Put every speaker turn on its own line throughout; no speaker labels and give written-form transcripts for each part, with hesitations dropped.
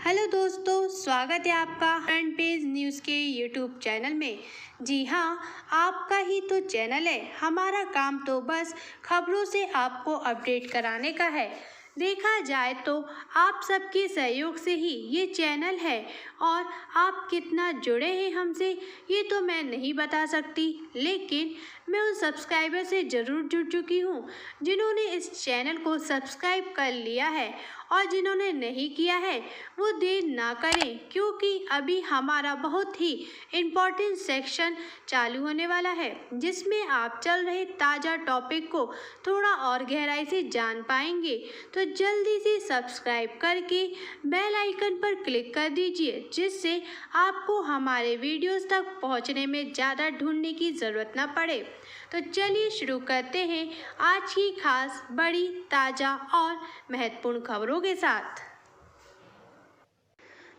Hello दोस्तों, स्वागत है आपका फ्रंट पेज न्यूज़ के यूट्यूब चैनल में। जी हाँ, आपका ही तो चैनल है। हमारा काम तो बस खबरों से आपको अपडेट कराने का है। देखा जाए तो आप सबके सहयोग से ही ये चैनल है और आप कितना जुड़े हैं हमसे ये तो मैं नहीं बता सकती, लेकिन मैं उन सब्सक्राइबर से ज़रूर जुड़ चुकी हूँ जिन्होंने इस चैनल को सब्सक्राइब कर लिया है, और जिन्होंने नहीं किया है वो देर ना करें, क्योंकि अभी हमारा बहुत ही इम्पोर्टेंट सेक्शन चालू होने वाला है जिसमें आप चल रहे ताज़ा टॉपिक को थोड़ा और गहराई से जान पाएंगे। तो जल्दी से सब्सक्राइब करके बेल आइकन पर क्लिक कर दीजिए, जिससे आपको हमारे वीडियोस तक पहुंचने में ज़्यादा ढूंढने की ज़रूरत ना पड़े। तो चलिए शुरू करते हैं आज की खास, बड़ी, ताज़ा और महत्वपूर्ण खबरों के साथ।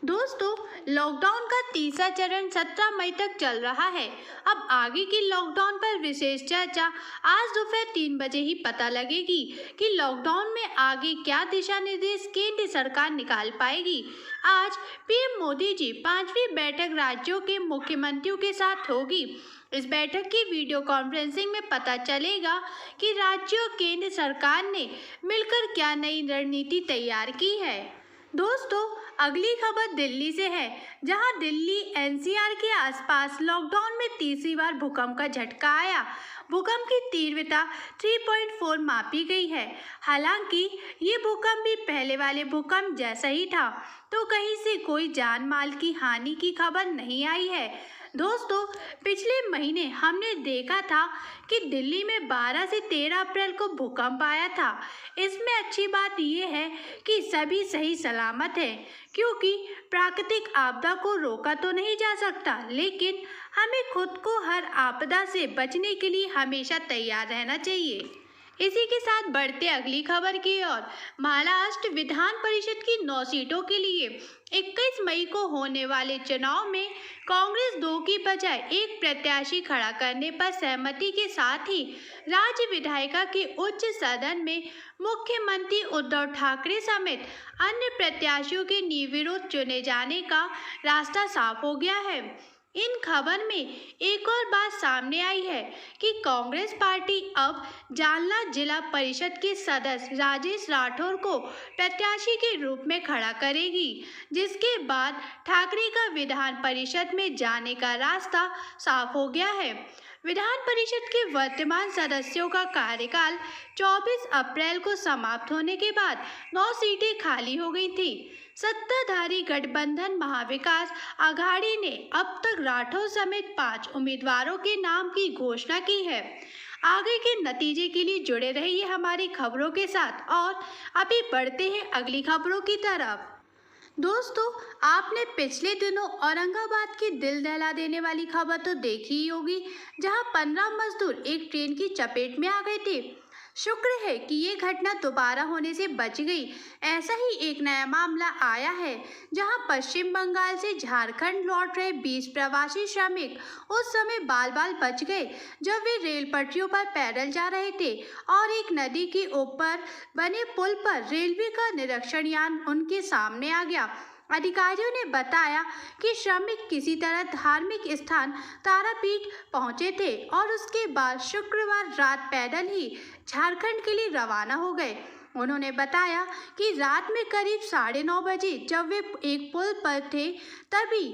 दोस्तों, लॉकडाउन का तीसरा चरण 17 मई तक चल रहा है। अब आगे की लॉकडाउन पर विशेष चर्चा आज दोपहर 3 बजे ही पता लगेगी कि लॉकडाउन में आगे क्या दिशा निर्देश केंद्र सरकार निकाल पाएगी। आज पीएम मोदी जी 5वीं बैठक राज्यों के मुख्यमंत्रियों के साथ होगी। इस बैठक की वीडियो कॉन्फ्रेंसिंग में पता चलेगा कि राज्यों और केंद्र सरकार ने मिलकर क्या नई रणनीति तैयार की है। दोस्तों, अगली खबर दिल्ली से है, जहां दिल्ली एनसीआर के आसपास लॉकडाउन में तीसरी बार भूकंप का झटका आया। भूकंप की तीव्रता 3.4 मापी गई है। हालांकि ये भूकंप भी पहले वाले भूकंप जैसा ही था, तो कहीं से कोई जान माल की हानि की खबर नहीं आई है। दोस्तों, पिछले महीने हमने देखा था कि दिल्ली में 12 से 13 अप्रैल को भूकंप आया था। इसमें अच्छी बात यह है कि सभी सही सलामत हैं, क्योंकि प्राकृतिक आपदा को रोका तो नहीं जा सकता, लेकिन हमें खुद को हर आपदा से बचने के लिए हमेशा तैयार रहना चाहिए। इसी के साथ बढ़ते अगली खबर की ओर। महाराष्ट्र विधान परिषद की 9 सीटों के लिए 21 मई को होने वाले चुनाव में कांग्रेस 2 की बजाय एक प्रत्याशी खड़ा करने पर सहमति के साथ ही राज्य विधायिका के उच्च सदन में मुख्यमंत्री उद्धव ठाकरे समेत अन्य प्रत्याशियों के निर्विरोध चुने जाने का रास्ता साफ हो गया है। इन खबर में एक और बात सामने आई है कि कांग्रेस पार्टी अब जालना जिला परिषद के सदस्य राजेश राठौर को प्रत्याशी के रूप में खड़ा करेगी, जिसके बाद ठाकरे का विधान परिषद में जाने का रास्ता साफ हो गया है। विधान परिषद के वर्तमान सदस्यों का कार्यकाल 24 अप्रैल को समाप्त होने के बाद 9 सीटें खाली हो गई थी। सत्ताधारी गठबंधन महाविकास आघाड़ी ने अब तक राठौर समेत 5 उम्मीदवारों के नाम की घोषणा की है। आगे के नतीजे के लिए जुड़े रहिए हमारी खबरों के साथ, और अभी बढ़ते हैं अगली खबरों की तरफ। दोस्तों, आपने पिछले दिनों औरंगाबाद की दिल दहला देने वाली खबर तो देखी ही होगी, जहां 15 मजदूर एक ट्रेन की चपेट में आ गए थे। शुक्र है कि ये घटना दोबारा होने से बच गई। ऐसा ही एक नया मामला आया है, जहां पश्चिम बंगाल से झारखंड लौट रहे 20 प्रवासी श्रमिक उस समय बाल बाल बच गए जब वे रेल पटरियों पर पैदल जा रहे थे, और एक नदी के ऊपर बने पुल पर रेलवे का निरीक्षण यान उनके सामने आ गया। अधिकारियों ने बताया कि श्रमिक किसी तरह धार्मिक स्थान तारापीठ पहुंचे थे और उसके बाद शुक्रवार रात पैदल ही झारखंड के लिए रवाना हो गए। उन्होंने बताया कि रात में करीब 9:30 बजे जब वे एक पुल पर थे, तभी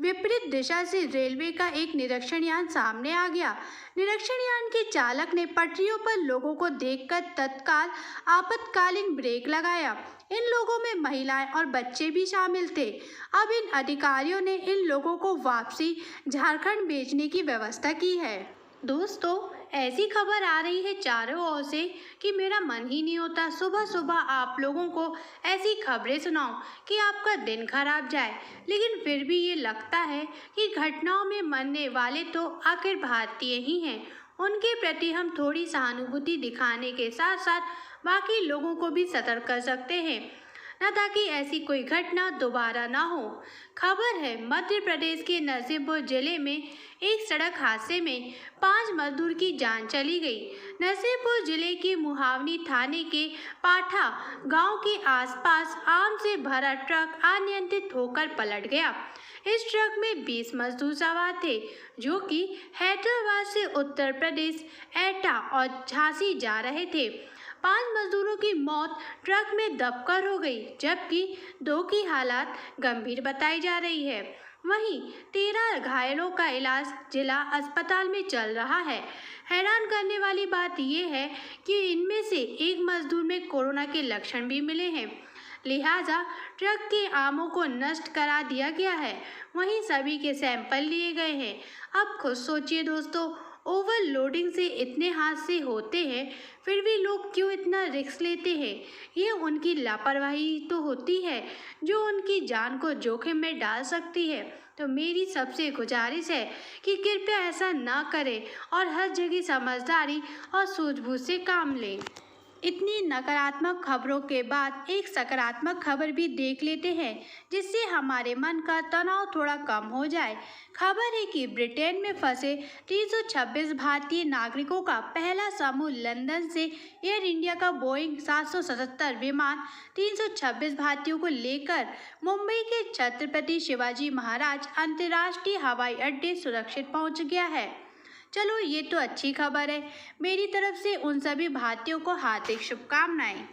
विपरीत दिशा से रेलवे का एक निरीक्षण यान सामने आ गया। निरीक्षण यान के चालक ने पटरियों पर लोगों को देखकर तत्काल आपातकालीन ब्रेक लगाया। इन लोगों में महिलाएं और बच्चे भी शामिल थे। अब इन अधिकारियों ने इन लोगों को वापसी झारखंड भेजने की व्यवस्था की है। दोस्तों, ऐसी खबर आ रही है चारों ओर से कि मेरा मन ही नहीं होता सुबह सुबह आप लोगों को ऐसी खबरें सुनाऊं कि आपका दिन खराब जाए, लेकिन फिर भी ये लगता है कि घटनाओं में मरने वाले तो आखिर भारतीय ही हैं। उनके प्रति हम थोड़ी सहानुभूति दिखाने के साथ साथ बाकी लोगों को भी सतर्क कर सकते हैं। न ताकि ऐसी कोई घटना दोबारा ना हो। खबर है मध्य प्रदेश के नरसिंहपुर जिले में एक सड़क हादसे में 5 मजदूर की जान चली गई। नरसिंहपुर जिले के मुहावनी थाने के पाठा गांव के आसपास आम से भरा ट्रक अनियंत्रित होकर पलट गया। इस ट्रक में 20 मजदूर सवार थे जो कि हैदराबाद से उत्तर प्रदेश एटा और झांसी जा रहे थे। 5 मजदूरों की मौत ट्रक में दबकर हो गई, जबकि 2 की हालत गंभीर बताई जा रही है। वहीं 13 घायलों का इलाज जिला अस्पताल में चल रहा है। हैरान करने वाली बात यह है कि इनमें से एक मजदूर में कोरोना के लक्षण भी मिले हैं, लिहाजा ट्रक के आमों को नष्ट करा दिया गया है। वहीं सभी के सैंपल लिए गए हैं। अब खुद सोचिए दोस्तों, ओवरलोडिंग से इतने हादसे होते हैं, फिर भी लोग क्यों इतना रिस्क लेते हैं? ये उनकी लापरवाही तो होती है जो उनकी जान को जोखिम में डाल सकती है। तो मेरी सबसे गुजारिश है कि कृपया ऐसा ना करें और हर जगह समझदारी और सूझबूझ से काम लें। इतनी नकारात्मक खबरों के बाद एक सकारात्मक खबर भी देख लेते हैं, जिससे हमारे मन का तनाव थोड़ा कम हो जाए। खबर है कि ब्रिटेन में फंसे 326 भारतीय नागरिकों का पहला समूह लंदन से एयर इंडिया का बोइंग 777 विमान 326 भारतीयों को लेकर मुंबई के छत्रपति शिवाजी महाराज अंतर्राष्ट्रीय हवाई अड्डे सुरक्षित पहुंच गया है। चलो, ये तो अच्छी खबर है। मेरी तरफ से उन सभी भारतीयों को हार्दिक शुभकामनाएं।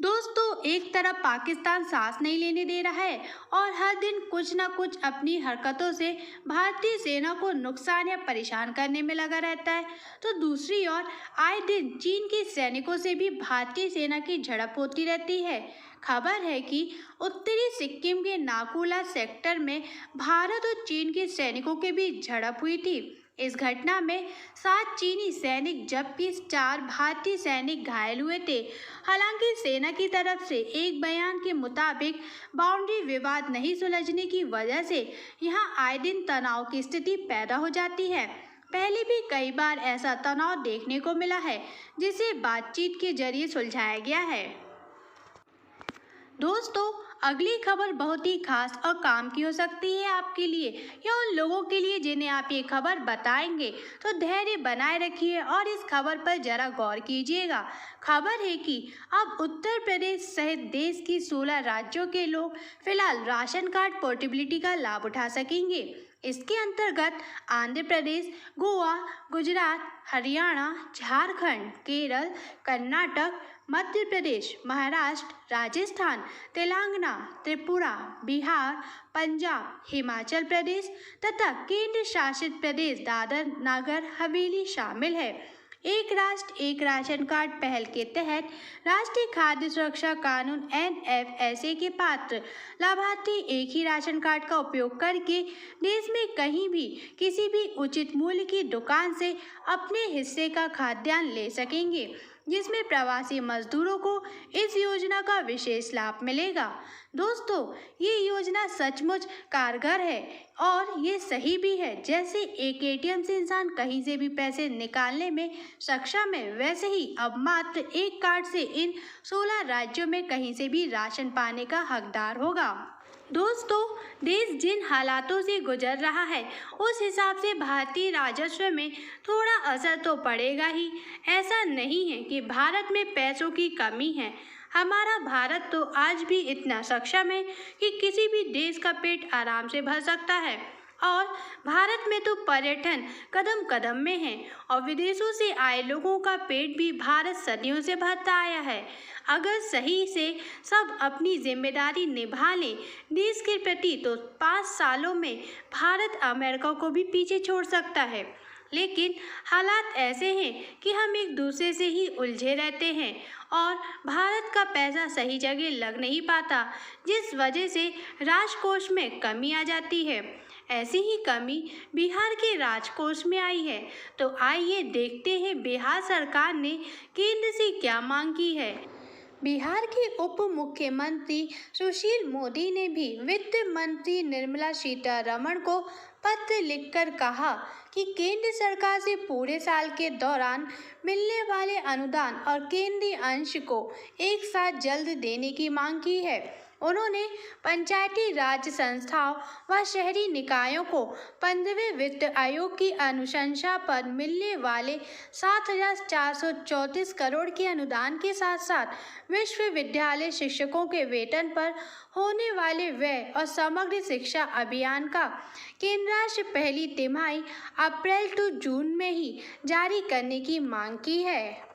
दोस्तों, एक तरफ पाकिस्तान सांस नहीं लेने दे रहा है और हर दिन कुछ न कुछ अपनी हरकतों से भारतीय सेना को नुकसान या परेशान करने में लगा रहता है, तो दूसरी ओर आए दिन चीन के सैनिकों से भी भारतीय सेना की झड़प होती रहती है। खबर है कि उत्तरी सिक्किम के नाकुला सेक्टर में भारत और चीन के सैनिकों के बीच झड़प हुई थी। इस घटना में 7 चीनी सैनिक जबकि 4 भारतीय सैनिक घायल हुए थे। हालांकि सेना की तरफ से एक बयान के मुताबिक बाउंड्री विवाद नहीं सुलझने की वजह से यहां आए दिन तनाव की स्थिति पैदा हो जाती है। पहले भी कई बार ऐसा तनाव देखने को मिला है, जिसे बातचीत के जरिए सुलझाया गया है। दोस्तों, अगली खबर बहुत ही खास और काम की हो सकती है आपके लिए या उन लोगों के लिए जिन्हें आप ये खबर बताएंगे, तो धैर्य बनाए रखिए और इस खबर पर जरा गौर कीजिएगा। खबर है कि अब उत्तर प्रदेश सहित देश की 16 राज्यों के लोग फिलहाल राशन कार्ड पोर्टेबिलिटी का लाभ उठा सकेंगे। इसके अंतर्गत आंध्र प्रदेश, गोवा, गुजरात, हरियाणा, झारखंड, केरल, कर्नाटक, मध्य प्रदेश, महाराष्ट्र, राजस्थान, तेलंगाना, त्रिपुरा, बिहार, पंजाब, हिमाचल प्रदेश तथा केंद्र शासित प्रदेश दादर नगर हवेली शामिल है। एक राष्ट्र एक राशन कार्ड पहल के तहत राष्ट्रीय खाद्य सुरक्षा कानून NFSA के पात्र लाभार्थी एक ही राशन कार्ड का उपयोग करके देश में कहीं भी किसी भी उचित मूल्य की दुकान से अपने हिस्से का खाद्यान्न ले सकेंगे, जिसमें प्रवासी मजदूरों को इस योजना का विशेष लाभ मिलेगा। दोस्तों, ये योजना सचमुच कारगर है और ये सही भी है। जैसे एक ATM से इंसान कहीं से भी पैसे निकालने में सक्षम है, वैसे ही अब मात्र एक कार्ड से इन 16 राज्यों में कहीं से भी राशन पाने का हकदार होगा। दोस्तों, देश जिन हालातों से गुजर रहा है उस हिसाब से भारतीय राजस्व में थोड़ा असर तो पड़ेगा ही। ऐसा नहीं है कि भारत में पैसों की कमी है। हमारा भारत तो आज भी इतना सक्षम है कि किसी भी देश का पेट आराम से भर सकता है और भारत में तो पर्यटन कदम कदम में है और विदेशों से आए लोगों का पेट भी भारत सदियों से भरता आया है। अगर सही से सब अपनी जिम्मेदारी निभा लें देश के प्रति, तो 5 सालों में भारत अमेरिका को भी पीछे छोड़ सकता है। लेकिन हालात ऐसे हैं कि हम एक दूसरे से ही उलझे रहते हैं और भारत का पैसा सही जगह लग नहीं पाता, जिस वजह से राजकोष में कमी आ जाती है। ऐसी ही कमी बिहार के राजकोष में आई है। तो आइए देखते हैं बिहार सरकार ने केंद्र से क्या मांग की है। बिहार की उप मुख्यमंत्री सुशील मोदी ने भी वित्त मंत्री निर्मला सीतारमण को पत्र लिखकर कहा कि केंद्र सरकार से पूरे साल के दौरान मिलने वाले अनुदान और केंद्रीय अंश को एक साथ जल्द देने की मांग की है। उन्होंने पंचायती राज संस्थाओं व शहरी निकायों को 15वें वित्त आयोग की अनुशंसा पर मिलने वाले 7,434 करोड़ के अनुदान के साथ साथ विश्वविद्यालय शिक्षकों के वेतन पर होने वाले व्यय और समग्र शिक्षा अभियान का केंद्रांश पहली तिमाही अप्रैल टू जून में ही जारी करने की मांग की है।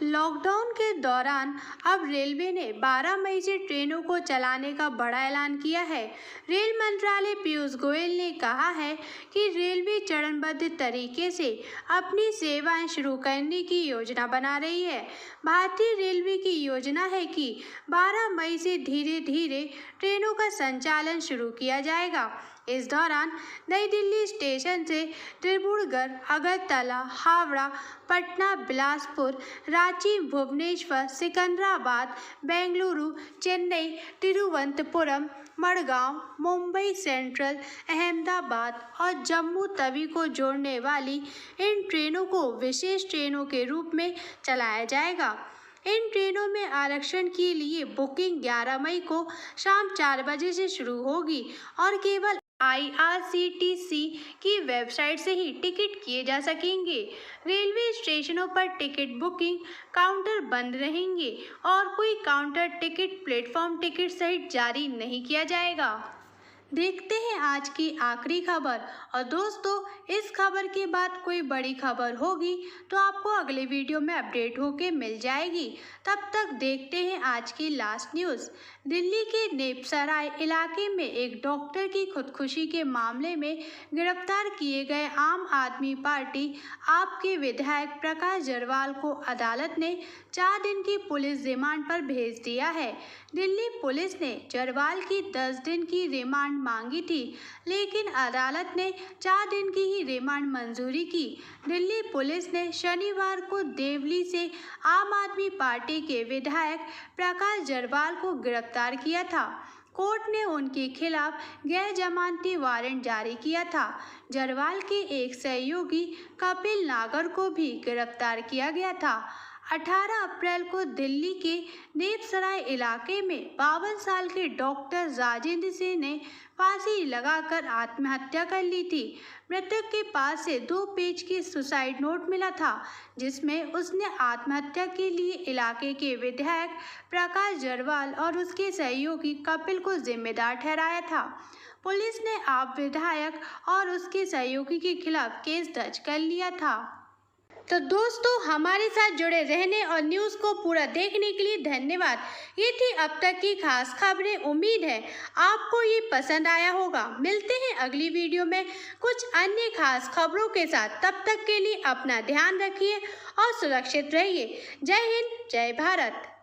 लॉकडाउन के दौरान अब रेलवे ने 12 मई से ट्रेनों को चलाने का बड़ा ऐलान किया है। रेल मंत्रालय पीयूष गोयल ने कहा है कि रेलवे चरणबद्ध तरीके से अपनी सेवाएं शुरू करने की योजना बना रही है। भारतीय रेलवे की योजना है कि 12 मई से धीरे धीरे ट्रेनों का संचालन शुरू किया जाएगा। इस दौरान नई दिल्ली स्टेशन से डिब्रूगढ़, अगरतला, हावड़ा, पटना, बिलासपुर, रांची, भुवनेश्वर, सिकंदराबाद, बेंगलुरु, चेन्नई, तिरुवनंतपुरम, मडगांव, मुंबई सेंट्रल, अहमदाबाद और जम्मू तवी को जोड़ने वाली इन ट्रेनों को विशेष ट्रेनों के रूप में चलाया जाएगा। इन ट्रेनों में आरक्षण के लिए बुकिंग 11 मई को शाम 4 बजे से शुरू होगी और केवल IRCTC की वेबसाइट से ही टिकट किए जा सकेंगे। रेलवे स्टेशनों पर टिकट बुकिंग काउंटर बंद रहेंगे और कोई काउंटर टिकट प्लेटफॉर्म टिकट सहित जारी नहीं किया जाएगा। देखते हैं आज की आखिरी खबर और दोस्तों इस खबर के बाद कोई बड़ी खबर होगी तो आपको अगले वीडियो में अपडेट होके मिल जाएगी। तब तक देखते हैं आज की लास्ट न्यूज़। दिल्ली के नेपसराय इलाके में एक डॉक्टर की खुदकुशी के मामले में गिरफ्तार किए गए आम आदमी पार्टी आप के विधायक प्रकाश जरवाल को अदालत ने 4 दिन की पुलिस रिमांड पर भेज दिया है। दिल्ली पुलिस ने जरवाल की 10 दिन की रिमांड मांगी थी, लेकिन अदालत ने 4 दिन की ही रिमांड मंजूरी की। दिल्ली पुलिस ने शनिवार को देवली से आम आदमी पार्टी के विधायक प्रकाश जरवाल को गिरफ्तार किया था। कोर्ट ने उनके खिलाफ गैर जमानती वारंट जारी किया था। जरवाल के एक सहयोगी कपिल नागर को भी गिरफ्तार किया गया था। 18 अप्रैल को दिल्ली के नेपसराय इलाके में 52 साल के डॉक्टर राजेंद्र सिंह ने फांसी लगाकर आत्महत्या कर ली थी। मृतक के पास से 2 पेज की सुसाइड नोट मिला था, जिसमें उसने आत्महत्या के लिए इलाके के विधायक प्रकाश जरवाल और उसके सहयोगी कपिल को जिम्मेदार ठहराया था। पुलिस ने आप विधायक और उसके सहयोगी के खिलाफ केस दर्ज कर लिया था। तो दोस्तों हमारे साथ जुड़े रहने और न्यूज़ को पूरा देखने के लिए धन्यवाद। ये थी अब तक की खास खबरें। उम्मीद है आपको ये पसंद आया होगा। मिलते हैं अगली वीडियो में कुछ अन्य खास खबरों के साथ। तब तक के लिए अपना ध्यान रखिए और सुरक्षित रहिए। जय हिंद, जय भारत।